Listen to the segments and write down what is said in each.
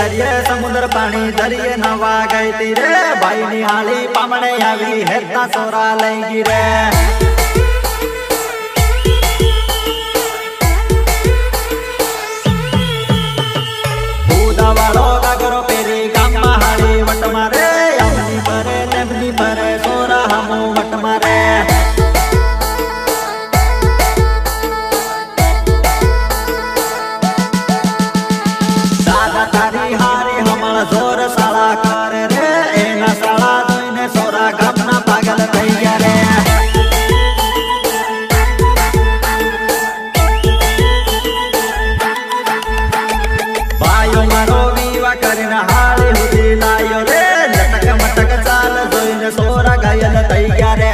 दरिये समुद्र पानी दरिये नवा गई ती रे भाई निहाली पामणे आवी हेता सोरा लई रे बूदा वालो गागरो पेरी गाम हाड़ी वट मारे अमनी परे नेमनी परे सोरा हमो वट मारे जोर साला कर रे एना साला दोइने सोरा गमना पागल થઈ ગયા રે ભાઈઓ મારો વિવા કરીને હાળી હુધી લાયો રે લટક મટક ચાલ જોઈને સોરા ઘાયલ થઈ ગયા રે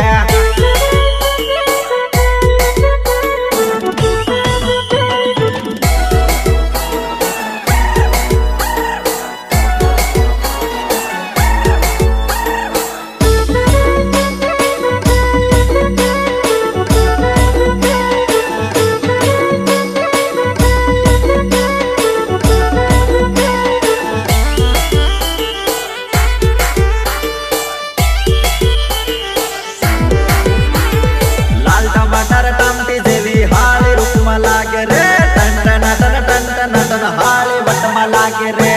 हाली वटमा लागे रे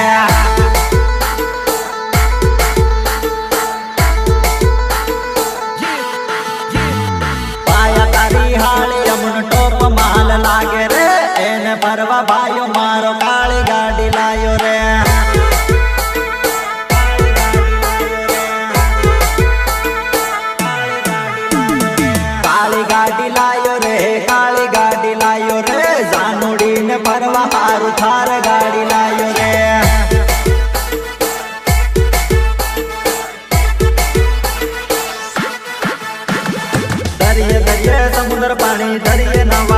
पाया तारी हाली अमुन टोप माल लागे रे एने परवा भाइयो मारो काली गाड़ी लायो रे काली गाड़ी लायो रे काली गाड़ी लायो रे जानोड़ी ने परवा हारू थार गाड़ी लायो रे दरिये दरिये समुद्र पानी दरिये नवा